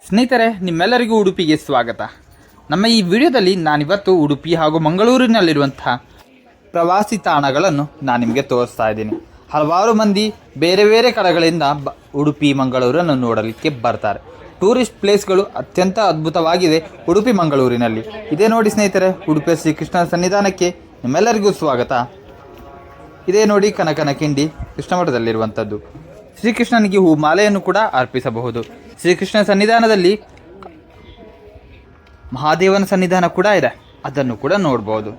ಸ್ನೇಹಿತರೆ, ನಿಮ್ಮೆಲ್ಲರಿಗೂ ಉಡುಪಿಗೆ ಸ್ವಾಗತ. ನಮ್ಮ ಈ ವಿಡಿಯೋದಲ್ಲಿ ನಾನಿವತ್ತು ಉಡುಪಿ ಹಾಗೂ ಮಂಗಳೂರಿನಲ್ಲಿರುವಂತಹ ಪ್ರವಾಸಿ ತಾಣಗಳನ್ನು ನಾನು ನಿಮಗೆ ತೋರಿಸ್ತಾ ಇದ್ದೀನಿ. ಹಲವಾರು ಮಂದಿ ಬೇರೆ ಬೇರೆ ಕಡೆಗಳಿಂದ ಉಡುಪಿ ಮಂಗಳೂರನ್ನು ನೋಡಲಿಕ್ಕೆ ಬರ್ತಾರೆ. ಟೂರಿಸ್ಟ್ ಪ್ಲೇಸ್ಗಳು ಅತ್ಯಂತ ಅದ್ಭುತವಾಗಿದೆ ಉಡುಪಿ ಮಂಗಳೂರಿನಲ್ಲಿ. ಇದೇ ನೋಡಿ ಸ್ನೇಹಿತರೆ, ಉಡುಪಿಯ ಶ್ರೀಕೃಷ್ಣನ ಸನ್ನಿಧಾನಕ್ಕೆ ನಿಮ್ಮೆಲ್ಲರಿಗೂ ಸ್ವಾಗತ. ಇದೇ ನೋಡಿ ಕನಕನ ಕಿಂಡಿ ಕೃಷ್ಣ ಮಠದಲ್ಲಿರುವಂಥದ್ದು. ಶ್ರೀಕೃಷ್ಣನಿಗೆ ಹೂ ಮಾಲೆಯನ್ನು ಕೂಡ ಅರ್ಪಿಸಬಹುದು. ಶ್ರೀಕೃಷ್ಣ ಸನ್ನಿಧಾನದಲ್ಲಿ ಮಹಾದೇವನ ಸನ್ನಿಧಾನ ಕೂಡ ಇದೆ, ಅದನ್ನು ಕೂಡ ನೋಡ್ಬೋದು.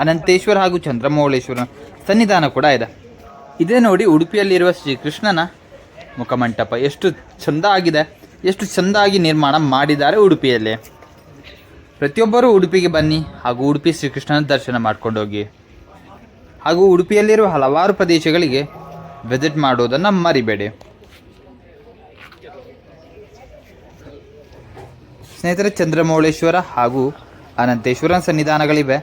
ಅನಂತೇಶ್ವರ ಹಾಗೂ ಚಂದ್ರಮೌಳೇಶ್ವರನ ಸನ್ನಿಧಾನ ಕೂಡ ಇದೆ. ಇದೇ ನೋಡಿ ಉಡುಪಿಯಲ್ಲಿರುವ ಶ್ರೀಕೃಷ್ಣನ ಮುಖಮಂಟಪ ಎಷ್ಟು ಚೆಂದ ಆಗಿದೆ, ಎಷ್ಟು ಚೆಂದಾಗಿ ನಿರ್ಮಾಣ ಮಾಡಿದ್ದಾರೆ ಉಡುಪಿಯಲ್ಲಿ. ಪ್ರತಿಯೊಬ್ಬರೂ ಉಡುಪಿಗೆ ಬನ್ನಿ ಹಾಗೂ ಉಡುಪಿ ಶ್ರೀಕೃಷ್ಣನ ದರ್ಶನ ಮಾಡ್ಕೊಂಡು ಹೋಗಿ. ಹಾಗೂ ಉಡುಪಿಯಲ್ಲಿರುವ ಹಲವಾರು ಪ್ರದೇಶಗಳಿಗೆ ವಿಸಿಟ್ ಮಾಡೋದನ್ನು ಮರಿಬೇಡಿ. ಸ್ನೇಹಿತರೆ, ಚಂದ್ರಮೌಳೇಶ್ವರ ಹಾಗೂ ಅನಂತೇಶ್ವರನ ಸನ್ನಿಧಾನಗಳಿವೆ.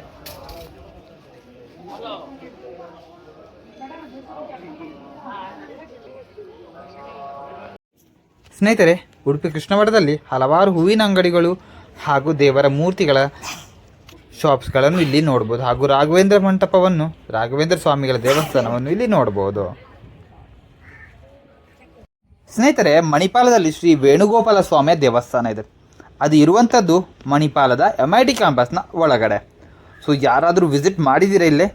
ಸ್ನೇಹಿತರೆ, ಉಡುಪಿ ಕೃಷ್ಣ ಮಠದಲ್ಲಿ ಹಲವಾರು ಹೂವಿನ ಅಂಗಡಿಗಳು ಹಾಗೂ ದೇವರ ಮೂರ್ತಿಗಳ ಶಾಪ್ಸ್ಗಳನ್ನು ಇಲ್ಲಿ ನೋಡ್ಬೋದು. ಹಾಗೂ ರಾಘವೇಂದ್ರ ಮಂಟಪವನ್ನು, ರಾಘವೇಂದ್ರ ಸ್ವಾಮಿಗಳ ದೇವಸ್ಥಾನವನ್ನು ಇಲ್ಲಿ ನೋಡ್ಬೋದು. ಸ್ನೇಹಿತರೆ, ಮಣಿಪಾಲದಲ್ಲಿ ಶ್ರೀ ವೇಣುಗೋಪಾಲ ಸ್ವಾಮಿಯ ದೇವಸ್ಥಾನ ಇದೆ. ಅದು ಇರುವಂಥದ್ದು ಮಣಿಪಾಲದ MIT ಕ್ಯಾಂಪಸ್ನ ಒಳಗಡೆ. ಸೊ ಯಾರಾದರೂ ವಿಸಿಟ್ ಮಾಡಿದ್ದೀರಾ? ಇಲ್ಲೇ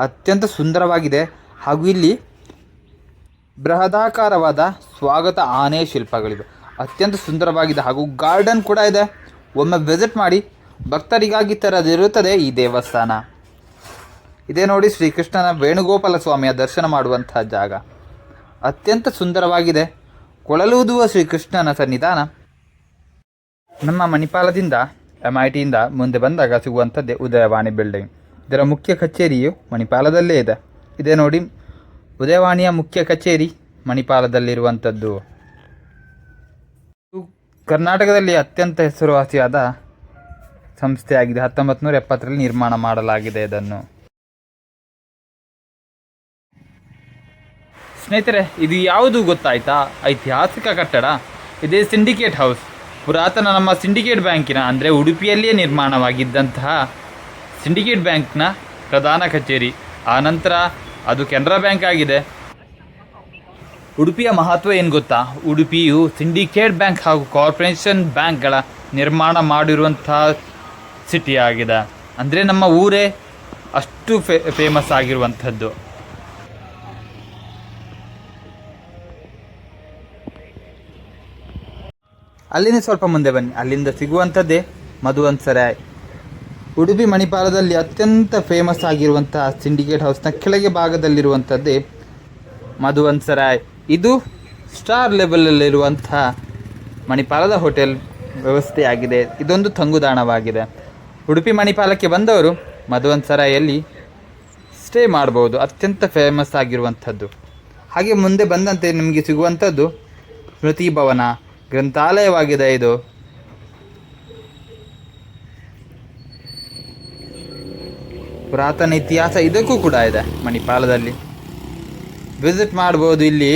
ಅತ್ಯಂತ ಸುಂದರವಾಗಿದೆ. ಹಾಗೂ ಇಲ್ಲಿ ಬೃಹದಾಕಾರವಾದ ಸ್ವಾಗತ ಆನೆ ಶಿಲ್ಪಗಳಿವೆ, ಅತ್ಯಂತ ಸುಂದರವಾಗಿದೆ. ಹಾಗೂ ಗಾರ್ಡನ್ ಕೂಡ ಇದೆ. ಒಮ್ಮೆ ವಿಸಿಟ್ ಮಾಡಿ. ಭಕ್ತರಿಗಾಗಿ ತೆರೆದಿರುತ್ತದೆ ಈ ದೇವಸ್ಥಾನ. ಇದೇ ನೋಡಿ ಶ್ರೀಕೃಷ್ಣನ ವೇಣುಗೋಪಾಲ ಸ್ವಾಮಿಯ ದರ್ಶನ ಮಾಡುವಂಥ ಜಾಗ, ಅತ್ಯಂತ ಸುಂದರವಾಗಿದೆ. ಕೊಳಲೂದುವ ಶ್ರೀಕೃಷ್ಣನ ಸನ್ನಿಧಾನ ನಮ್ಮ ಮಣಿಪಾಲದಿಂದ MITಯಿಂದ ಮುಂದೆ ಬಂದಾಗ ಸಿಗುವಂಥದ್ದೇ ಉದಯವಾಣಿ ಬಿಲ್ಡಿಂಗ್. ಇದರ ಮುಖ್ಯ ಕಚೇರಿಯು ಮಣಿಪಾಲದಲ್ಲೇ ಇದೆ. ಇದೇ ನೋಡಿ ಉದಯವಾಣಿಯ ಮುಖ್ಯ ಕಚೇರಿ ಮಣಿಪಾಲದಲ್ಲಿರುವಂಥದ್ದು. ಕರ್ನಾಟಕದಲ್ಲಿ ಅತ್ಯಂತ ಹೆಸರುವಾಸಿಯಾದ ಸಂಸ್ಥೆಯಾಗಿದೆ. 1970ರಲ್ಲಿ ನಿರ್ಮಾಣ ಮಾಡಲಾಗಿದೆ ಇದನ್ನು. ಸ್ನೇಹಿತರೆ, ಇದು ಯಾವುದು ಗೊತ್ತಾಯ್ತಾ? ಐತಿಹಾಸಿಕ ಕಟ್ಟಡ. ಇದೇ ಸಿಂಡಿಕೇಟ್ ಹೌಸ್. ಪುರಾತನ ನಮ್ಮ ಸಿಂಡಿಕೇಟ್ ಬ್ಯಾಂಕಿನ, ಅಂದರೆ ಉಡುಪಿಯಲ್ಲಿಯೇ ನಿರ್ಮಾಣವಾಗಿದ್ದಂತಹ ಸಿಂಡಿಕೇಟ್ ಬ್ಯಾಂಕ್ನ ಪ್ರಧಾನ ಕಚೇರಿ. ಆನಂತರ ಅದು ಕೆನರಾ ಬ್ಯಾಂಕ್ ಆಗಿದೆ. ಉಡುಪಿಯ ಮಹತ್ವ ಏನು ಗೊತ್ತಾ? ಉಡುಪಿಯು ಸಿಂಡಿಕೇಟ್ ಬ್ಯಾಂಕ್ ಹಾಗೂ ಕಾರ್ಪೊರೇಷನ್ ಬ್ಯಾಂಕ್ಗಳ ನಿರ್ಮಾಣ ಮಾಡಿರುವಂತಹ ಸಿಟಿ ಆಗಿದೆ. ಅಂದರೆ ನಮ್ಮ ಊರೇ ಅಷ್ಟು ಫೇಮಸ್ ಆಗಿರುವಂಥದ್ದು. ಅಲ್ಲಿಂದ ಸ್ವಲ್ಪ ಮುಂದೆ ಬನ್ನಿ, ಅಲ್ಲಿಂದ ಸಿಗುವಂಥದ್ದೇ ಮಧುವನ್ಸರಾಯ್. ಉಡುಪಿ ಮಣಿಪಾಲದಲ್ಲಿ ಅತ್ಯಂತ ಫೇಮಸ್ ಆಗಿರುವಂತಹ ಸಿಂಡಿಕೇಟ್ ಹೌಸ್ನ ಕೆಳಗೆ ಭಾಗದಲ್ಲಿರುವಂಥದ್ದೇ ಮಧುವನ್ಸರಾಯ್. ಇದು ಸ್ಟಾರ್ ಲೆವೆಲಲ್ಲಿರುವಂಥ ಮಣಿಪಾಲದ ಹೋಟೆಲ್ ವ್ಯವಸ್ಥೆಯಾಗಿದೆ. ಇದೊಂದು ತಂಗುದಾಣವಾಗಿದೆ. ಉಡುಪಿ ಮಣಿಪಾಲಕ್ಕೆ ಬಂದವರು ಮಧುವನ್ಸರಾಯಲ್ಲಿ ಸ್ಟೇ ಮಾಡ್ಬೋದು. ಅತ್ಯಂತ ಫೇಮಸ್ ಆಗಿರುವಂಥದ್ದು. ಹಾಗೆ ಮುಂದೆ ಬಂದಂತೆ ನಿಮಗೆ ಸಿಗುವಂಥದ್ದು ಸ್ಮೃತಿ ಭವನ ಗ್ರಂಥಾಲಯವಾಗಿದೆ. ಇದು ಪುರಾತನ ಇತಿಹಾಸ ಇದಕ್ಕೂ ಕೂಡ ಇದೆ ಮಣಿಪಾಲದಲ್ಲಿ. ವಿಸಿಟ್ ಮಾಡ್ಬೋದು. ಇಲ್ಲಿ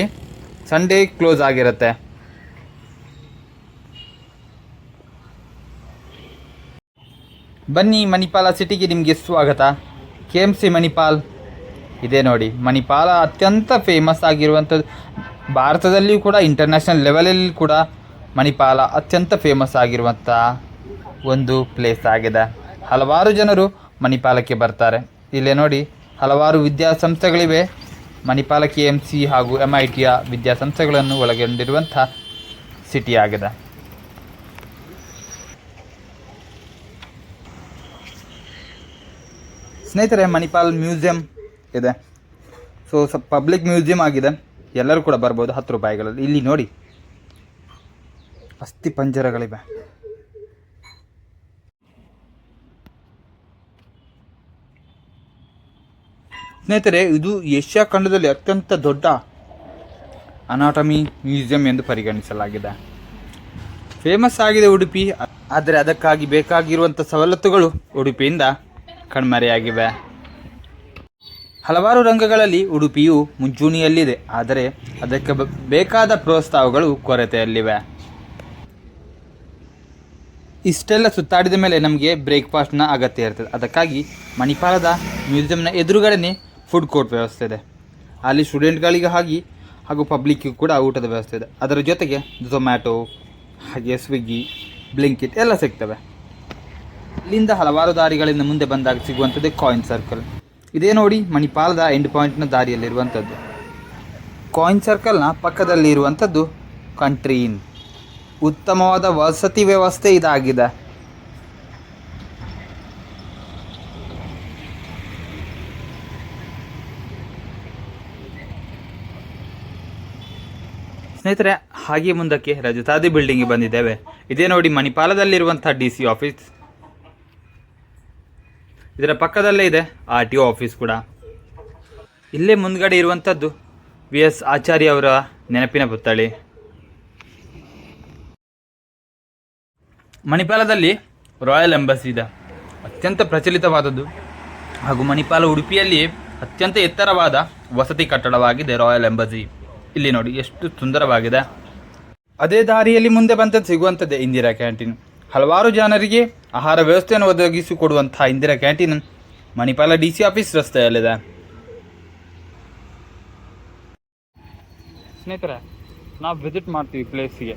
ಸಂಡೇ ಕ್ಲೋಸ್ ಆಗಿರುತ್ತೆ. ಬನ್ನಿ, ಮಣಿಪಾಲ ಸಿಟಿಗೆ ನಿಮಗೆ ಸ್ವಾಗತ. KMC ಮಣಿಪಾಲ್. ಇದೇ ನೋಡಿ ಮಣಿಪಾಲ ಅತ್ಯಂತ ಫೇಮಸ್ ಆಗಿರುವಂಥದ್ದು. ಭಾರತದಲ್ಲಿಯೂ ಕೂಡ ಇಂಟರ್ನ್ಯಾಷನಲ್ ಲೆವೆಲಲ್ಲಿ ಕೂಡ ಮಣಿಪಾಲ ಅತ್ಯಂತ ಫೇಮಸ್ ಆಗಿರುವಂಥ ಒಂದು ಪ್ಲೇಸ್ ಆಗಿದೆ. ಹಲವಾರು ಜನರು ಮಣಿಪಾಲಕ್ಕೆ ಬರ್ತಾರೆ. ಇಲ್ಲೇ ನೋಡಿ ಹಲವಾರು ವಿದ್ಯಾಸಂಸ್ಥೆಗಳಿವೆ. ಮಣಿಪಾಲ KMC ಹಾಗೂ MITಯ ವಿದ್ಯಾಸಂಸ್ಥೆಗಳನ್ನು ಒಳಗೊಂಡಿರುವಂಥ ಸಿಟಿ ಆಗಿದೆ. ಸ್ನೇಹಿತರೆ, ಮಣಿಪಾಲ್ ಮ್ಯೂಸಿಯಂ ಇದೆ. ಸೊ ಪಬ್ಲಿಕ್ ಮ್ಯೂಸಿಯಂ ಆಗಿದೆ. ಎಲ್ಲರೂ ಕೂಡ ಬರ್ಬೋದು 10 ರೂಪಾಯಿಗಳಲ್ಲಿ. ಇಲ್ಲಿ ನೋಡಿ ಅಸ್ಥಿ ಪಂಜರಗಳಿವೆ. ಸ್ನೇಹಿತರೆ, ಇದು ಏಷ್ಯಾ ಖಂಡದಲ್ಲಿ ಅತ್ಯಂತ ದೊಡ್ಡ ಅನಾಟಮಿ ಮ್ಯೂಸಿಯಂ ಎಂದು ಪರಿಗಣಿಸಲಾಗಿದೆ. ಫೇಮಸ್ ಆಗಿದೆ ಉಡುಪಿ. ಆದರೆ ಅದಕ್ಕಾಗಿ ಬೇಕಾಗಿರುವಂಥ ಸವಲತ್ತುಗಳು ಉಡುಪಿಯಿಂದ ಕಣ್ಮರೆಯಾಗಿವೆ. ಹಲವಾರು ರಂಗಗಳಲ್ಲಿ ಉಡುಪಿಯು ಮುಂಚೂಣಿಯಲ್ಲಿದೆ. ಆದರೆ ಅದಕ್ಕೆ ಬೇಕಾದ ಪ್ರೋತ್ಸಾಹಗಳು ಕೊರತೆಯಲ್ಲಿವೆ. ಇಷ್ಟೆಲ್ಲ ಸುತ್ತಾಡಿದ ಮೇಲೆ ನಮಗೆ ಬ್ರೇಕ್ಫಾಸ್ಟ್ನ ಅಗತ್ಯ ಇರ್ತದೆ. ಅದಕ್ಕಾಗಿ ಮಣಿಪಾಲದ ಮ್ಯೂಸಿಯಂನ ಎದುರುಗಡೆನೇ ಫುಡ್ ಕೋರ್ಟ್ ವ್ಯವಸ್ಥೆ ಇದೆ. ಅಲ್ಲಿ ಸ್ಟೂಡೆಂಟ್ಗಳಿಗೆ ಹಾಗೂ ಪಬ್ಲಿಕ್ಕಿಗೂ ಕೂಡ ಊಟದ ವ್ಯವಸ್ಥೆ ಇದೆ. ಅದರ ಜೊತೆಗೆ ಝೊಮ್ಯಾಟೊ ಹಾಗೆ ಸ್ವಿಗ್ಗಿ, ಬ್ಲಿಂಕಿಟ್ ಎಲ್ಲ ಸಿಗ್ತವೆ. ಇಲ್ಲಿಂದ ಹಲವಾರು ದಾರಿಗಳಿಂದ ಮುಂದೆ ಬಂದಾಗ ಸಿಗುವಂಥದ್ದು ಕಾಯಿನ್ ಸರ್ಕಲ್. ಇದೇ ನೋಡಿ ಮಣಿಪಾಲದ ಎಂಡ್ ಪಾಯಿಂಟ್ನ ದಾರಿಯಲ್ಲಿರುವಂಥದ್ದು. ಕಾಯಿನ್ ಸರ್ಕಲ್ನ ಪಕ್ಕದಲ್ಲಿ ಇರುವಂಥದ್ದು ಕಂಟ್ರಿ ಇನ್. ಉತ್ತಮವಾದ ವಸತಿ ವ್ಯವಸ್ಥೆ ಇದಾಗಿದೆ. ಸ್ನೇಹಿತರೆ, ಹಾಗೆ ಮುಂದಕ್ಕೆ ರಜತಾದಿ ಬಿಲ್ಡಿಂಗ್ಗೆ ಬಂದಿದ್ದೇವೆ. ಇದೇ ನೋಡಿ ಮಣಿಪಾಲದಲ್ಲಿರುವಂಥ DC ಆಫೀಸ್. ಇದರ ಪಕ್ಕದಲ್ಲೇ ಇದೆ RTO ಆಫೀಸ್ ಕೂಡ. ಇಲ್ಲೇ ಮುಂದ್ಗಡೆ ಇರುವಂಥದ್ದು VS ಆಚಾರ್ಯ ಅವರ ನೆನಪಿನ ಪುತ್ಥಳಿ. ಮಣಿಪಾಲದಲ್ಲಿ ರಾಯಲ್ ಎಂಬಸಿ ಇದೆ, ಅತ್ಯಂತ ಪ್ರಚಲಿತವಾದದ್ದು. ಹಾಗೂ ಮಣಿಪಾಲ ಉಡುಪಿಯಲ್ಲಿ ಅತ್ಯಂತ ಎತ್ತರವಾದ ವಸತಿ ಕಟ್ಟಡವಾಗಿದೆ ರಾಯಲ್ ಎಂಬಸಿ. ಇಲ್ಲಿ ನೋಡಿ ಎಷ್ಟು ಸುಂದರವಾಗಿದೆ. ಅದೇ ದಾರಿಯಲ್ಲಿ ಮುಂದೆ ಬಂದದ್ದು ಸಿಗುವಂಥದ್ದೇ ಇಂದಿರಾ ಕ್ಯಾಂಟೀನ್. ಹಲವಾರು ಜನರಿಗೆ ಆಹಾರ ವ್ಯವಸ್ಥೆಯನ್ನು ಒದಗಿಸಿಕೊಡುವಂತಹ Indira canteen Manipal DC office ರಸ್ತೆಯಲ್ಲಿದೆ. ಸ್ನೇಹಿತರೆ, ನಾವು ವಿಸಿಟ್ ಮಾಡ್ತೀವಿ ಪ್ಲೇಸಿಗೆ,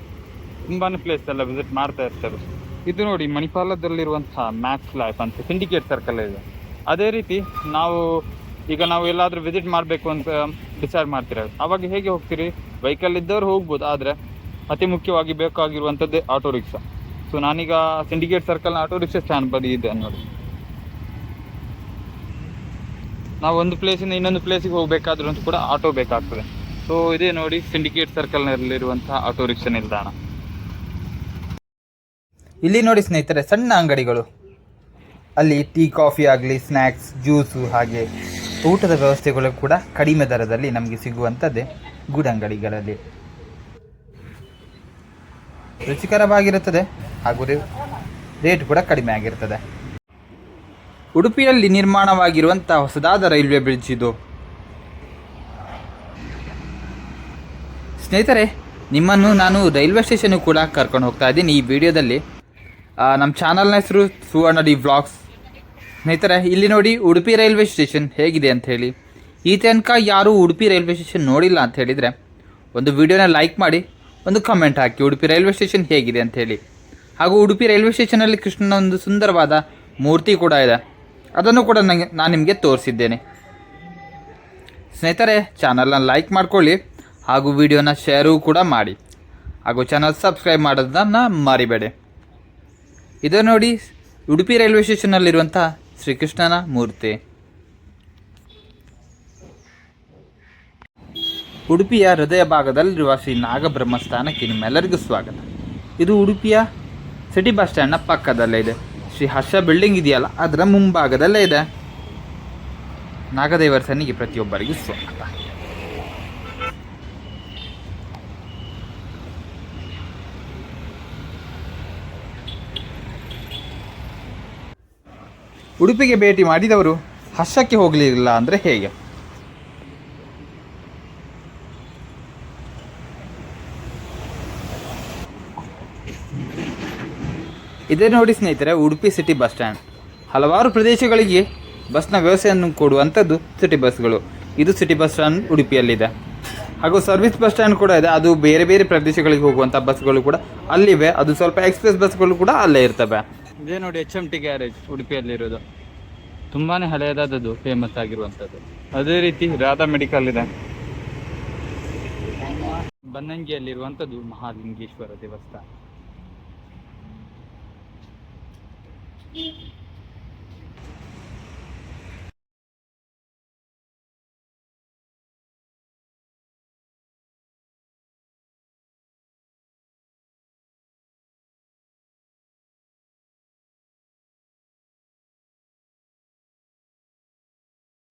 ತುಂಬಾ ಪ್ಲೇಸ್ ಎಲ್ಲ ವಿಸಿಟ್ ಮಾಡ್ತಾ ಇರ್ತೇವೆ. ಇದು ನೋಡಿ ಮಣಿಪಾಲದಲ್ಲಿರುವಂತಹ ಮ್ಯಾಕ್ಸ್ ಲೈಫ್ ಅಂತ ಸಿಂಡಿಕೇಟ್ ಸರ್ಕಲ್ ಇದೆ. ಅದೇ ರೀತಿ ನಾವು ಎಲ್ಲಾದರೂ ವಿಸಿಟ್ ಮಾಡಬೇಕು ಅಂತ ಡಿಸೈಡ್ ಮಾಡ್ತೀರ, ಆವಾಗ ಹೇಗೆ ಹೋಗ್ತೀರಿ? ವೆಹಿಕಲ್ ಇದ್ದವ್ರು ಹೋಗ್ಬೋದು, ಆದರೆ ಅತಿ ಮುಖ್ಯವಾಗಿ ಬೇಕಾಗಿರುವಂಥದ್ದೇ ಆಟೋ ರಿಕ್ಷಾ. ಸೊ ನಾನೀಗ ಸಿಂಡಿಕೇಟ್ ಸರ್ಕಲ್ನ ಆಟೋ ರಿಕ್ಷಾ ಸ್ಟ್ಯಾಂಡ್ ಬದಿ ಇದೆ ನೋಡಿ. ನಾವು ಒಂದು ಪ್ಲೇಸಿಂದ ಇನ್ನೊಂದು ಪ್ಲೇಸಿಗೆ ಹೋಗಬೇಕಾದ್ರೂ ಅಂತ ಕೂಡ ಆಟೋ ಬೇಕಾಗ್ತದೆ. ಸೊ ಇದೇ ನೋಡಿ ಸಿಂಡಿಕೇಟ್ ಸರ್ಕಲ್ನಲ್ಲಿರುವಂತಹ ಆಟೋ ರಿಕ್ಷಾ ನಿಲ್ದಾಣ. ಇಲ್ಲಿ ನೋಡಿ ಸ್ನೇಹಿತರೆ, ಸಣ್ಣ ಅಂಗಡಿಗಳು. ಅಲ್ಲಿ ಟೀ, ಕಾಫಿ ಆಗಲಿ, ಸ್ನ್ಯಾಕ್ಸ್, ಜ್ಯೂಸು ಹಾಗೆ ಊಟದ ವ್ಯವಸ್ಥೆಗಳು ಕೂಡ ಕಡಿಮೆ ದರದಲ್ಲಿ ನಮಗೆ ಸಿಗುವಂಥದ್ದೇ ಗೂಡಂಗಡಿಗಳಲ್ಲಿ. ರುಚಿಕರವಾಗಿರುತ್ತದೆ ಹಾಗೂ ರೇಟ್ ಕೂಡ ಕಡಿಮೆ ಆಗಿರ್ತದೆ. ಉಡುಪಿಯಲ್ಲಿ ನಿರ್ಮಾಣವಾಗಿರುವಂಥ ಹೊಸದಾದ ರೈಲ್ವೆ ಬ್ರಿಡ್ಜ್ ಇದು. ಸ್ನೇಹಿತರೆ, ನಿಮ್ಮನ್ನು ನಾನು ರೈಲ್ವೆ ಸ್ಟೇಷನ್ಗೂ ಕೂಡ ಕರ್ಕೊಂಡು ಹೋಗ್ತಾ ಇದ್ದೀನಿ ಈ ವಿಡಿಯೋದಲ್ಲಿ. ನಮ್ಮ ಚಾನಲ್ನ ಹೆಸರು ಸುವರ್ಣ ಡಿ ವ್ಲಾಗ್ಸ್. ಸ್ನೇಹಿತರೆ, ಇಲ್ಲಿ ನೋಡಿ ಉಡುಪಿ ರೈಲ್ವೆ ಸ್ಟೇಷನ್ ಹೇಗಿದೆ ಅಂತ ಹೇಳಿ. ಈ ತನಕ ಯಾರೂ ಉಡುಪಿ ರೈಲ್ವೆ ಸ್ಟೇಷನ್ ನೋಡಿಲ್ಲ ಅಂತ ಹೇಳಿದರೆ ಒಂದು ವಿಡಿಯೋನ ಲೈಕ್ ಮಾಡಿ, ಒಂದು ಕಮೆಂಟ್ ಹಾಕಿ ಉಡುಪಿ ರೈಲ್ವೆ ಸ್ಟೇಷನ್ ಹೇಗಿದೆ ಅಂತ ಹೇಳಿ. ಹಾಗೂ ಉಡುಪಿ ರೈಲ್ವೆ ಸ್ಟೇಷನಲ್ಲಿ ಕೃಷ್ಣನ ಒಂದು ಸುಂದರವಾದ ಮೂರ್ತಿ ಕೂಡ ಇದೆ, ಅದನ್ನು ಕೂಡ ನಾನು ನಿಮಗೆ ತೋರಿಸಿದ್ದೇನೆ. ಸ್ನೇಹಿತರೆ, ಚಾನಲ್ನ ಲೈಕ್ ಮಾಡ್ಕೊಳ್ಳಿ ಹಾಗೂ ವಿಡಿಯೋನ ಶೇರು ಕೂಡ ಮಾಡಿ, ಹಾಗೂ ಚಾನಲ್ ಸಬ್ಸ್ಕ್ರೈಬ್ ಮಾಡೋದನ್ನು ಮರಿಬೇಡಿ. ಇದು ನೋಡಿ ಉಡುಪಿ ರೈಲ್ವೆ ಸ್ಟೇಷನ್ನಲ್ಲಿರುವಂಥ ಶ್ರೀಕೃಷ್ಣನ ಮೂರ್ತಿ. ಉಡುಪಿಯ ಹೃದಯ ಭಾಗದಲ್ಲಿರುವ ಶ್ರೀ ನಾಗಬ್ರಹ್ಮಸ್ಥಾನಕ್ಕೆ ನಿಮ್ಮೆಲ್ಲರಿಗೂ ಸ್ವಾಗತ. ಇದು ಉಡುಪಿಯ ಸಿಟಿ ಬಸ್ ಸ್ಟ್ಯಾಂಡ್ನ ಪಕ್ಕದಲ್ಲೇ ಇದೆ. ಶ್ರೀ ಹರ್ಷ ಬಿಲ್ಡಿಂಗ್ ಇದೆಯಲ್ಲ, ಅದರ ಮುಂಭಾಗದಲ್ಲೇ ಇದೆ. ನಾಗದೇವರ ಸನ್ನಿಗೆ ಪ್ರತಿಯೊಬ್ಬರಿಗೂ ಸ್ವಾಗತ. ಉಡುಪಿಗೆ ಭೇಟಿ ಮಾಡಿದವರು ಹರ್ಷಕ್ಕೆ ಹೋಗಲಿಲ್ಲ ಅಂದರೆ ಹೇಗೆ? ಇದೇ ನೋಡಿ ಸ್ನೇಹಿತರೆ, ಉಡುಪಿ ಸಿಟಿ ಬಸ್ ಸ್ಟ್ಯಾಂಡ್. ಹಲವಾರು ಪ್ರದೇಶಗಳಿಗೆ ಬಸ್ನ ವ್ಯವಸ್ಥೆಯನ್ನು ಕೊಡುವಂಥದ್ದು ಸಿಟಿ ಬಸ್ಗಳು. ಇದು ಸಿಟಿ ಬಸ್ ಸ್ಟ್ಯಾಂಡ್ ಉಡುಪಿಯಲ್ಲಿದೆ. ಹಾಗೂ ಸರ್ವಿಸ್ ಬಸ್ ಸ್ಟ್ಯಾಂಡ್ ಕೂಡ ಇದೆ. ಅದು ಬೇರೆ ಬೇರೆ ಪ್ರದೇಶಗಳಿಗೆ ಹೋಗುವಂಥ ಬಸ್ಗಳು ಕೂಡ ಅಲ್ಲಿವೆ. ಅದು ಸ್ವಲ್ಪ ಎಕ್ಸ್ಪ್ರೆಸ್ ಬಸ್ಗಳು ಕೂಡ ಅಲ್ಲೇ ಇರ್ತವೆ. ಇದೇ ನೋಡಿ HMT ಗ್ಯಾರೇಜ್ ಉಡುಪಿಯಲ್ಲಿರೋದು. ತುಂಬಾ ಹಳೆಯದಾದದ್ದು, ಫೇಮಸ್ ಆಗಿರುವಂಥದ್ದು. ಅದೇ ರೀತಿ ರಾಧಾ ಮೆಡಿಕಲ್ ಇದೆ. ಬನ್ನಂಗಿಯಲ್ಲಿರುವಂಥದ್ದು ಮಹಾಲಿಂಗೇಶ್ವರ ದೇವಸ್ಥಾನ.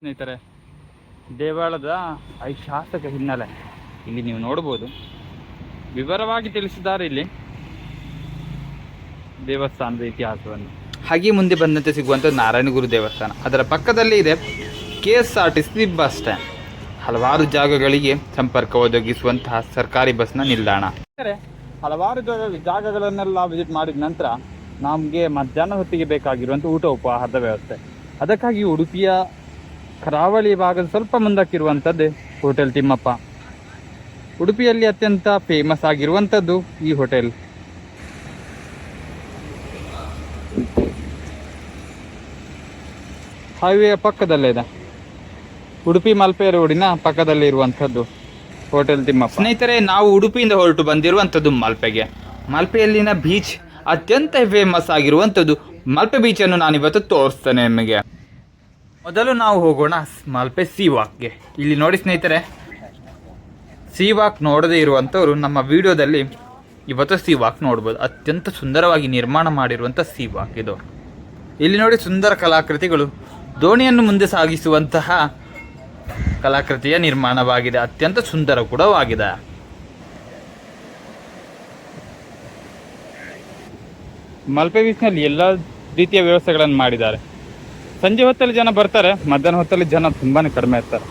ಸ್ನೇಹಿತರೆ, ದೇವಾಲಯದ ಐತಿಹಾಸಿಕ ಹಿನ್ನೆಲೆ ಇಲ್ಲಿ ನೀವು ನೋಡ್ಬೋದು. ವಿವರವಾಗಿ ತಿಳಿಸಿದ್ದಾರೆ ಇಲ್ಲಿ ದೇವಸ್ಥಾನದ ಇತಿಹಾಸವನ್ನು. ಹಾಗೆ ಮುಂದೆ ಬಂದಂತೆ ಸಿಗುವಂಥ ನಾರಾಯಣಗುರು ದೇವಸ್ಥಾನ. ಅದರ ಪಕ್ಕದಲ್ಲಿ ಇದೆ KSRTC ಬಸ್ ಸ್ಟ್ಯಾಂಡ್. ಹಲವಾರು ಜಾಗಗಳಿಗೆ ಸಂಪರ್ಕ ಒದಗಿಸುವಂತಹ ಸರ್ಕಾರಿ ಬಸ್ನ ನಿಲ್ದಾಣ. ಹಲವಾರು ಜಾಗಗಳನ್ನೆಲ್ಲ ವಿಸಿಟ್ ಮಾಡಿದ ನಂತರ ನಮಗೆ ಮಧ್ಯಾಹ್ನ ಹೊತ್ತಿಗೆ ಬೇಕಾಗಿರುವಂಥ ಊಟ ಉಪಹಾರದ ವ್ಯವಸ್ಥೆ. ಅದಕ್ಕಾಗಿ ಉಡುಪಿಯ ಕರಾವಳಿ ಭಾಗದ ಸ್ವಲ್ಪ ಮುಂದಕ್ಕಿರುವಂಥದ್ದೇ ಹೋಟೆಲ್ ತಿಮ್ಮಪ್ಪ. ಉಡುಪಿಯಲ್ಲಿ ಅತ್ಯಂತ ಫೇಮಸ್ ಆಗಿರುವಂಥದ್ದು ಈ ಹೋಟೆಲ್. ಹೈವೇಯ ಪಕ್ಕದಲ್ಲೇ ಇದೆ, ಉಡುಪಿ ಮಲ್ಪೆ ರೋಡಿನ ಪಕ್ಕದಲ್ಲಿ ಇರುವಂಥದ್ದು ಹೋಟೆಲ್ ತಿಮ್ಮಪ್ಪ. ಸ್ನೇಹಿತರೆ, ನಾವು ಉಡುಪಿಯಿಂದ ಹೊರಟು ಬಂದಿರುವಂಥದ್ದು ಮಲ್ಪೆಗೆ. ಮಲ್ಪೆಯಲ್ಲಿನ ಬೀಚ್ ಅತ್ಯಂತ ಫೇಮಸ್ ಆಗಿರುವಂಥದ್ದು ಮಲ್ಪೆ ಬೀಚನ್ನು ನಾನಿವತ್ತು ತೋರಿಸ್ತೇನೆ ನಿಮಗೆ. ಮೊದಲು ನಾವು ಹೋಗೋಣ ಮಲ್ಪೆ ಸೀ ವಾಕ್ಗೆ. ಇಲ್ಲಿ ನೋಡಿ ಸ್ನೇಹಿತರೆ, ಸೀ ವಾಕ್ ನೋಡದೇ ಇರುವಂಥವ್ರು ನಮ್ಮ ವಿಡಿಯೋದಲ್ಲಿ ಇವತ್ತು ಸೀ ವಾಕ್ ನೋಡ್ಬೋದು. ಅತ್ಯಂತ ಸುಂದರವಾಗಿ ನಿರ್ಮಾಣ ಮಾಡಿರುವಂಥ ಸೀ ವಾಕ್ ಇದು. ಇಲ್ಲಿ ನೋಡಿ ಸುಂದರ ಕಲಾಕೃತಿಗಳು, ದೋಣಿಯನ್ನು ಮುಂದೆ ಸಾಗಿಸುವಂತಹ ಕಲಾಕೃತಿಯ ನಿರ್ಮಾಣವಾಗಿದೆ. ಅತ್ಯಂತ ಸುಂದರ ಕೂಡವಾಗಿದೆ. ಮಲ್ಪೆ ಬೀಚ್ನಲ್ಲಿ ಎಲ್ಲ ರೀತಿಯ ವ್ಯವಸ್ಥೆಗಳನ್ನು ಮಾಡಿದ್ದಾರೆ. ಸಂಜೆ ಹೊತ್ತಲ್ಲಿ ಜನ ಬರ್ತಾರೆ, ಮಧ್ಯಾಹ್ನ ಹೊತ್ತಲ್ಲಿ ಜನ ತುಂಬಾ ಕಡಿಮೆ ಇರ್ತಾರೆ.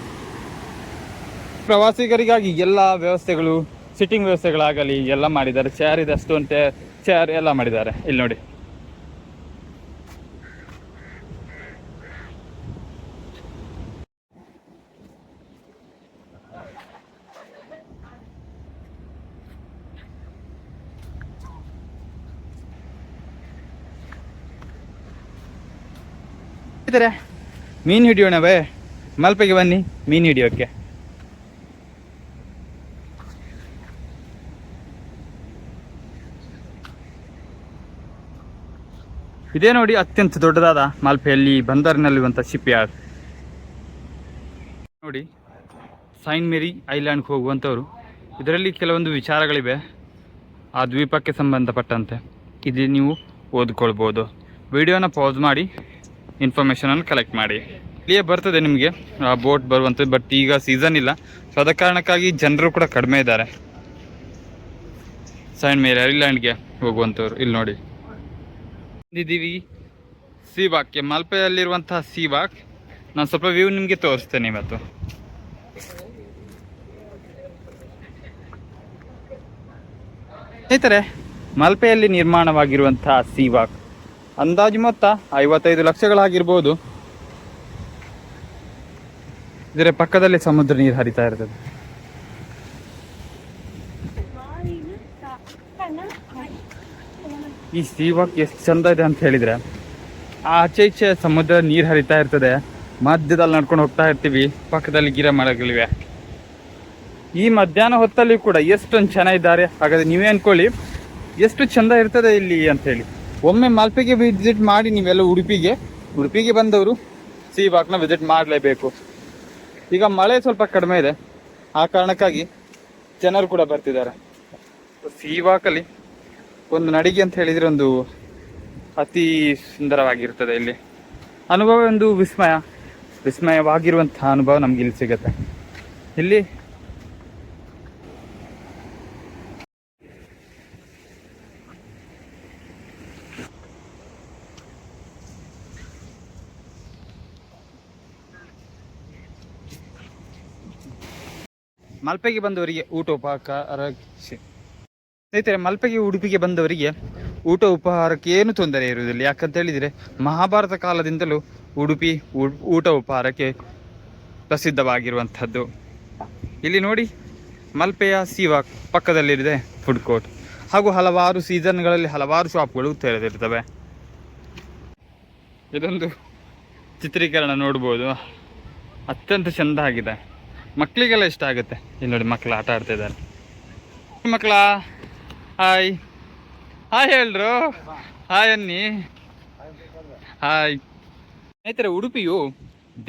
ಪ್ರವಾಸಿಗರಿಗಾಗಿ ಎಲ್ಲ ವ್ಯವಸ್ಥೆಗಳು, ಸಿಟ್ಟಿಂಗ್ ವ್ಯವಸ್ಥೆಗಳಾಗಲಿ ಎಲ್ಲ ಮಾಡಿದ್ದಾರೆ. ಚೇರ್ ಇದೆ, ಅಷ್ಟು ಅಂತೆ ಚೇರ್ ಎಲ್ಲ ಮಾಡಿದ್ದಾರೆ. ಇಲ್ಲಿ ನೋಡಿ, ಮೀನು ಹಿಡಿಯೋಣವೇ? ಮಲ್ಪೆಗೆ ಬನ್ನಿ ಮೀನು ಹಿಡಿಯೋಕ್ಕೆ. ಇದೇ ನೋಡಿ ಅತ್ಯಂತ ದೊಡ್ಡದಾದ ಮಲ್ಪೆಯಲ್ಲಿ ಬಂದರಿನಲ್ಲಿರುವಂಥ ಶಿಪ್ ಯಾರ್ಡ್. ನೋಡಿ, ಸೈಂಟ್ ಮೇರಿ ಐಲ್ಯಾಂಡ್ಗೆ ಹೋಗುವಂಥವ್ರು ಇದರಲ್ಲಿ ಕೆಲವೊಂದು ವಿಚಾರಗಳಿವೆ ಆ ದ್ವೀಪಕ್ಕೆ ಸಂಬಂಧಪಟ್ಟಂತೆ. ಇದು ನೀವು ಓದ್ಕೊಳ್ಬೋದು. ವಿಡಿಯೋನ ಪಾಸ್ ಮಾಡಿ ಇನ್ಫಾರ್ಮೇಷನನ್ನು ಕಲೆಕ್ಟ್ ಮಾಡಿ. ಇಲ್ಲಿಯೇ ಬರ್ತದೆ ನಿಮಗೆ ಆ ಬೋಟ್ ಬರುವಂಥದ್ದು. ಬಟ್ ಈಗ ಸೀಸನ್ ಇಲ್ಲ, ಸೊ ಅದ ಕಾರಣಕ್ಕಾಗಿ ಜನರು ಕೂಡ ಕಡಿಮೆ ಇದ್ದಾರೆ ಸೈಂಟ್ ಮೇರಿ ಐಲ್ಯಾಂಡ್ಗೆ ಹೋಗುವಂಥವ್ರು. ಇಲ್ಲಿ ನೋಡಿ, ಇದ್ದೀವಿ ಸೀ ವಾಕ್ಗೆ, ಮಲ್ಪೆಯಲ್ಲಿರುವಂತಹ ಸೀ ವಾಕ್. ನಾನು ಸ್ವಲ್ಪ ವ್ಯೂ ನಿಮಗೆ ತೋರಿಸ್ತೇನೆ ಇವತ್ತು. ಸ್ನೇಹಿತರೆ, ಮಲ್ಪೆಯಲ್ಲಿ ನಿರ್ಮಾಣವಾಗಿರುವಂತಹ ಸೀ ವಾಕ್ ಅಂದಾಜು ಮೊತ್ತ 55 ಲಕ್ಷಗಳಾಗಿರ್ಬೋದು. ಇದರ ಪಕ್ಕದಲ್ಲಿ ಸಮುದ್ರ ನೀರು ಹರಿತಾ ಇರ್ತದೆ. ಈ ಸೀ ವಾಕ್ ಎಷ್ಟು ಚಂದ ಇದೆ ಅಂತ ಹೇಳಿದ್ರೆ, ಆಚೆ ಈಚೆ ಸಮುದ್ರ ನೀರು ಹರಿತಾ ಇರ್ತದೆ, ಮಧ್ಯದಲ್ಲಿ ನಡ್ಕೊಂಡು ಹೋಗ್ತಾ ಇರ್ತೀವಿ, ಪಕ್ಕದಲ್ಲಿ ಗಿಡ ಮರಗಳಿವೆ. ಈ ಮಧ್ಯಾಹ್ನ ಹೊತ್ತಲ್ಲಿ ಕೂಡ ಎಷ್ಟೊಂದು ಚೆನ್ನಾಗಿದ್ದಾರೆ. ಹಾಗಾದ್ರೆ ನೀವೇ ಅನ್ಕೊಳ್ಳಿ ಎಷ್ಟು ಚಂದ ಇರ್ತದೆ ಇಲ್ಲಿ ಅಂತ ಹೇಳಿ. ಒಮ್ಮೆ ಮಲ್ಪೆಗೆ ವಿಸಿಟ್ ಮಾಡಿ ನೀವೆಲ್ಲ ಉಡುಪಿಗೆ ಬಂದವರು ಸೀ ವಾಕ್ನ ವಿಸಿಟ್ ಮಾಡಲೇಬೇಕು. ಈಗ ಮಳೆ ಸ್ವಲ್ಪ ಕಡಿಮೆ ಇದೆ, ಆ ಕಾರಣಕ್ಕಾಗಿ ಜನರು ಕೂಡ ಬರ್ತಿದ್ದಾರೆ. ಸೀ ವಾಕಲ್ಲಿ ಒಂದು ನಡಿಗೆ ಅಂತ ಹೇಳಿದರೆ ಒಂದು ಅತಿ ಸುಂದರವಾಗಿರ್ತದೆ. ಇಲ್ಲಿ ಅನುಭವ ಒಂದು ವಿಸ್ಮಯವಾಗಿರುವಂತಹ ಅನುಭವ ನಮ್ಗೆ ಇಲ್ಲಿ ಸಿಗುತ್ತೆ. ಇಲ್ಲಿ ಮಲ್ಪೆಗೆ ಬಂದವರಿಗೆ ಊಟ ಉಪಹಾರ. ಸ್ನೇಹಿತರೆ, ಮಲ್ಪೆಗೆ ಉಡುಪಿಗೆ ಬಂದವರಿಗೆ ಊಟ ಉಪಹಾರಕ್ಕೆ ಏನು ತೊಂದರೆ ಇರುವುದಿಲ್ಲ. ಯಾಕಂತ ಹೇಳಿದರೆ ಮಹಾಭಾರತ ಕಾಲದಿಂದಲೂ ಉಡುಪಿ ಊಟ ಉಪಹಾರಕ್ಕೆ ಪ್ರಸಿದ್ಧವಾಗಿರುವಂಥದ್ದು. ಇಲ್ಲಿ ನೋಡಿ, ಮಲ್ಪೆಯ ಸೀ ವಾಕ್ ಪಕ್ಕದಲ್ಲಿದೆ ಫುಡ್ ಕೋರ್ಟ್, ಹಾಗೂ ಹಲವಾರು ಸೀಸನ್ಗಳಲ್ಲಿ ಹಲವಾರು ಶಾಪ್ಗಳು ತೆರೆದಿರ್ತವೆ. ಇದೊಂದು ಚಿತ್ರೀಕರಣ ನೋಡ್ಬೋದು, ಅತ್ಯಂತ ಚೆಂದ ಆಗಿದೆ. ಮಕ್ಕಳಿಗೆಲ್ಲ ಇಷ್ಟ ಆಗುತ್ತೆ. ಇಲ್ಲಿ ನೋಡಿ, ಮಕ್ಕಳು ಆಟ ಆಡ್ತಾ ಇದ್ದಾರೆ. ಮಕ್ಕಳ ಹಾಯ್ ಹಾಯ್ ಹೇಳ್ರು, ಹಾಯ್ ಅನ್ನಿ, ಹಾಯ್. ಸ್ನೇಹಿತರೆ, ಉಡುಪಿಯು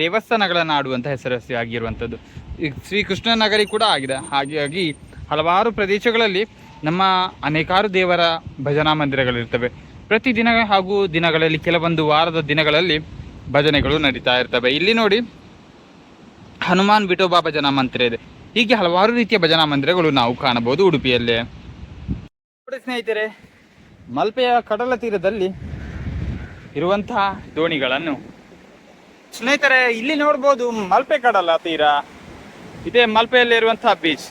ದೇವಸ್ಥಾನಗಳ ನಾಡು ಅಂತ ಹೆಸರುವಾಸಿ ಆಗಿರುವಂಥದ್ದು. ಈಗ ಶ್ರೀಕೃಷ್ಣ ನಗರಿ ಕೂಡ ಆಗಿದೆ. ಹಾಗಾಗಿ ಹಲವಾರು ಪ್ರದೇಶಗಳಲ್ಲಿ ನಮ್ಮ ಅನೇಕಾರು ದೇವರ ಭಜನಾ ಮಂದಿರಗಳಿರ್ತವೆ. ಪ್ರತಿದಿನ ಹಾಗೂ ದಿನಗಳಲ್ಲಿ ಕೆಲವೊಂದು ವಾರದ ದಿನಗಳಲ್ಲಿ ಭಜನೆಗಳು ನಡೀತಾ ಇರ್ತವೆ. ಇಲ್ಲಿ ನೋಡಿ, ಹನುಮಾನ್ ವಿಠೋಬಾ ಭಜನಾ ಮಂದಿರ ಇದೆ. ಹೀಗೆ ಹಲವಾರು ರೀತಿಯ ಭಜನಾ ಮಂದಿರಗಳು ನಾವು ಕಾಣಬಹುದು ಉಡುಪಿಯಲ್ಲೇ. ನೋಡಿ ಸ್ನೇಹಿತರೆ, ಮಲ್ಪೆಯ ಕಡಲ ತೀರದಲ್ಲಿ ಇರುವಂತಹ ದೋಣಿಗಳನ್ನು ಸ್ನೇಹಿತರೆ ಇಲ್ಲಿ ನೋಡ್ಬೋದು. ಮಲ್ಪೆ ಕಡಲ ತೀರ, ಇದೇ ಮಲ್ಪೆಯಲ್ಲಿ ಇರುವಂತಹ ಬೀಚ್.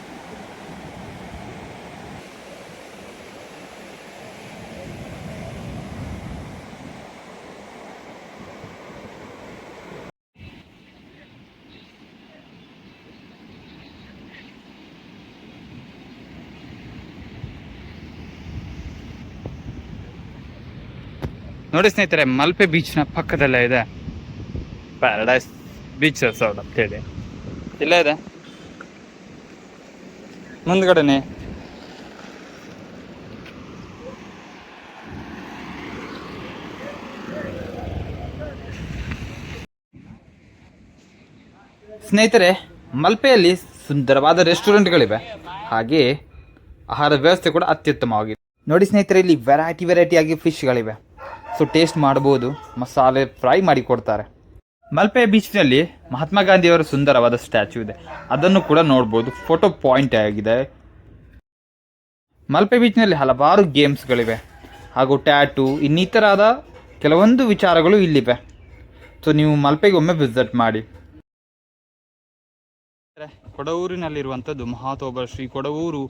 ನೋಡಿ ಸ್ನೇಹಿತರೆ, ಮಲ್ಪೆ ಬೀಚ್ನ ಪಕ್ಕದಲ್ಲೇ ಇದೆ ಪ್ಯಾರಡೈಸ್ ಬೀಚ್ ರೆಸಾರ್ಟ್ ಅಂತೇಳಿ. ಇಲ್ಲೇ ಇದೆ ಮುಂದ್ಗಡೆನೆ. ಸ್ನೇಹಿತರೆ, ಮಲ್ಪೆಯಲ್ಲಿ ಸುಂದರವಾದ ರೆಸ್ಟೋರೆಂಟ್ಗಳಿವೆ, ಹಾಗೆ ಆಹಾರ ವ್ಯವಸ್ಥೆ ಕೂಡ ಅತ್ಯುತ್ತಮವಾಗಿದೆ. ನೋಡಿ ಸ್ನೇಹಿತರೆ, ಇಲ್ಲಿ ವೆರೈಟಿಯಾಗಿ ಫಿಶ್ಗಳಿವೆ. ಸೊ ಟೇಸ್ಟ್ ಮಾಡ್ಬೋದು. ಮಸಾಲೆ ಫ್ರೈ ಮಾಡಿ ಕೊಡ್ತಾರೆ. ಮಲ್ಪೆ ಬೀಚ್ನಲ್ಲಿ ಮಹಾತ್ಮ ಗಾಂಧಿಯವರ ಸುಂದರವಾದ ಸ್ಟ್ಯಾಚ್ಯೂ ಇದೆ, ಅದನ್ನು ಕೂಡ ನೋಡ್ಬೋದು. ಫೋಟೋ ಪಾಯಿಂಟ್ ಆಗಿದೆ. ಮಲ್ಪೆ ಬೀಚ್ನಲ್ಲಿ ಹಲವಾರು ಗೇಮ್ಸ್ಗಳಿವೆ ಹಾಗೂ ಟ್ಯಾಟೂ ಇನ್ನಿತರಾದ ಕೆಲವೊಂದು ವಿಚಾರಗಳು ಇಲ್ಲಿವೆ. ಸೊ ನೀವು ಮಲ್ಪೆಗೆ ಒಮ್ಮೆ ವಿಸಿಟ್ ಮಾಡಿ. ಕೊಡವೂರಿನಲ್ಲಿರುವಂಥದ್ದು ಮಹಾತೋಬ ಶ್ರೀ ಕೊಡವೂರು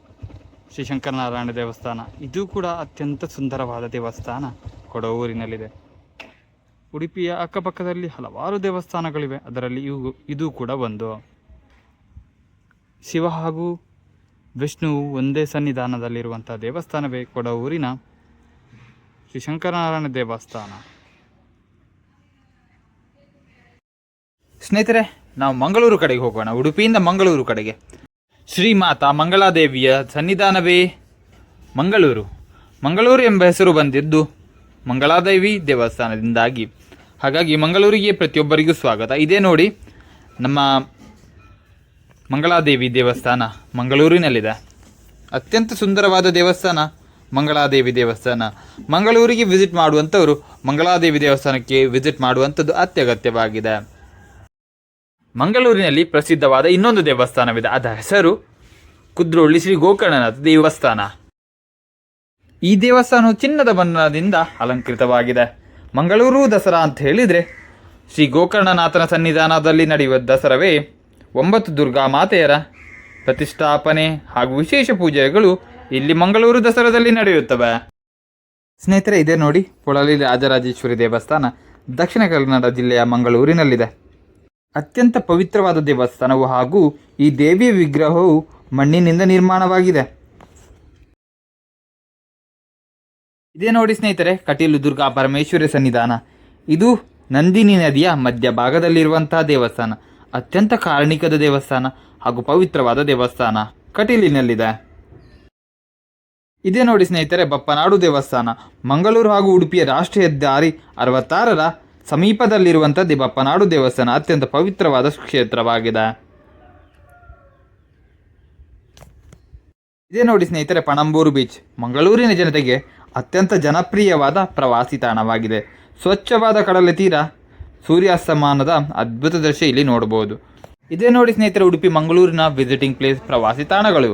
ಶ್ರೀ ಶಂಕರನಾರಾಯಣ ದೇವಸ್ಥಾನ. ಇದು ಕೂಡ ಅತ್ಯಂತ ಸುಂದರವಾದ ದೇವಸ್ಥಾನ ಕೊಡವೂರಿನಲ್ಲಿದೆ. ಉಡುಪಿಯ ಅಕ್ಕಪಕ್ಕದಲ್ಲಿ ಹಲವಾರು ದೇವಸ್ಥಾನಗಳಿವೆ, ಅದರಲ್ಲಿ ಇದು ಕೂಡ ಒಂದು. ಶಿವ ಹಾಗೂ ವಿಷ್ಣುವು ಒಂದೇ ಸನ್ನಿಧಾನದಲ್ಲಿರುವಂಥ ದೇವಸ್ಥಾನವೇ ಕೊಡವೂರಿನ ಶ್ರೀ ಶಂಕರನಾರಾಯಣ ದೇವಸ್ಥಾನ. ಸ್ನೇಹಿತರೆ, ನಾವು ಮಂಗಳೂರು ಕಡೆಗೆ ಹೋಗೋಣ. ಉಡುಪಿಯಿಂದ ಮಂಗಳೂರು ಕಡೆಗೆ ಶ್ರೀಮಾತಾ ಮಂಗಳಾದೇವಿಯ ಸನ್ನಿಧಾನವೇ ಮಂಗಳೂರು ಎಂಬ ಹೆಸರು ಬಂದಿದ್ದು ಮಂಗಳಾದೇವಿ ದೇವಸ್ಥಾನದಿಂದಾಗಿ. ಹಾಗಾಗಿ ಮಂಗಳೂರಿಗೆ ಪ್ರತಿಯೊಬ್ಬರಿಗೂ ಸ್ವಾಗತ. ಇದೇ ನೋಡಿ ನಮ್ಮ ಮಂಗಳಾದೇವಿ ದೇವಸ್ಥಾನ ಮಂಗಳೂರಿನಲ್ಲಿದೆ. ಅತ್ಯಂತ ಸುಂದರವಾದ ದೇವಸ್ಥಾನ ಮಂಗಳಾದೇವಿ ದೇವಸ್ಥಾನ. ಮಂಗಳೂರಿಗೆ ವಿಸಿಟ್ ಮಾಡುವಂಥವರು ಮಂಗಳಾದೇವಿ ದೇವಸ್ಥಾನಕ್ಕೆ ವಿಸಿಟ್ ಮಾಡುವಂಥದ್ದು ಅತ್ಯಗತ್ಯವಾಗಿದೆ. ಮಂಗಳೂರಿನಲ್ಲಿ ಪ್ರಸಿದ್ಧವಾದ ಇನ್ನೊಂದು ದೇವಸ್ಥಾನವಿದೆ, ಅದರ ಹೆಸರು ಕುದ್ರೋಳಿ ಶ್ರೀ ಗೋಕರ್ಣನಾಥ ದೇವಸ್ಥಾನ. ಈ ದೇವಸ್ಥಾನವು ಚಿನ್ನದ ಬಣ್ಣದಿಂದ ಅಲಂಕೃತವಾಗಿದೆ. ಮಂಗಳೂರು ದಸರಾ ಅಂತ ಹೇಳಿದರೆ ಶ್ರೀ ಗೋಕರ್ಣನಾಥನ ಸನ್ನಿಧಾನದಲ್ಲಿ ನಡೆಯುವ ದಸರವೇ 9 ದುರ್ಗಾ ಮಾತೆಯರ ಪ್ರತಿಷ್ಠಾಪನೆ ಹಾಗೂ ವಿಶೇಷ ಪೂಜೆಗಳು ಇಲ್ಲಿ ಮಂಗಳೂರು ದಸರಾದಲ್ಲಿ ನಡೆಯುತ್ತವೆ. ಸ್ನೇಹಿತರೆ, ಇದೇ ನೋಡಿ ಪೊಳಲಿ ರಾಜರಾಜೇಶ್ವರಿ ದೇವಸ್ಥಾನ ದಕ್ಷಿಣ ಕನ್ನಡ ಜಿಲ್ಲೆಯ ಮಂಗಳೂರಿನಲ್ಲಿದೆ. ಅತ್ಯಂತ ಪವಿತ್ರವಾದ ದೇವಸ್ಥಾನವು ಹಾಗೂ ಈ ದೇವಿಯ ವಿಗ್ರಹವು ಮಣ್ಣಿನಿಂದ ನಿರ್ಮಾಣವಾಗಿದೆ. ಇದೇ ನೋಡಿ ಸ್ನೇಹಿತರೆ, ಕಟೀಲು ದುರ್ಗಾ ಪರಮೇಶ್ವರಿ ಸನ್ನಿಧಾನ. ಇದು ನಂದಿನಿ ನದಿಯ ಮಧ್ಯಭಾಗದಲ್ಲಿರುವಂತಹ ದೇವಸ್ಥಾನ. ಅತ್ಯಂತ ಕಾರಣಿಕದ ದೇವಸ್ಥಾನ ಹಾಗೂ ಪವಿತ್ರವಾದ ದೇವಸ್ಥಾನ ಕಟೀಲಿನಲ್ಲಿದೆ. ಇದೇ ನೋಡಿ ಸ್ನೇಹಿತರೆ, ಬಪ್ಪನಾಡು ದೇವಸ್ಥಾನ. ಮಂಗಳೂರು ಹಾಗೂ ಉಡುಪಿಯ ರಾಷ್ಟ್ರೀಯ ಹೆದ್ದಾರಿ 66ರ ಸಮೀಪದಲ್ಲಿರುವಂಥ ಬಪ್ಪನಾಡು ದೇವಸ್ಥಾನ ಅತ್ಯಂತ ಪವಿತ್ರವಾದ ಕ್ಷೇತ್ರವಾಗಿದೆ. ಇದೇ ನೋಡಿ ಸ್ನೇಹಿತರೆ, ಪಣಂಬೂರು ಬೀಚ್. ಮಂಗಳೂರಿನ ಜನತೆಗೆ ಅತ್ಯಂತ ಜನಪ್ರಿಯವಾದ ಪ್ರವಾಸಿ ತಾಣವಾಗಿದೆ. ಸ್ವಚ್ಛವಾದ ಕಡಲ ತೀರ, ಸೂರ್ಯಾಸ್ತಮಾನದ ಅದ್ಭುತ ದೃಶ್ಯ ಇಲ್ಲಿ ನೋಡಬಹುದು. ಇದೇ ನೋಡಿ ಸ್ನೇಹಿತರೆ, ಉಡುಪಿ ಮಂಗಳೂರಿನ ವಿಸಿಟಿಂಗ್ ಪ್ಲೇಸ್ ಪ್ರವಾಸಿ ತಾಣಗಳು.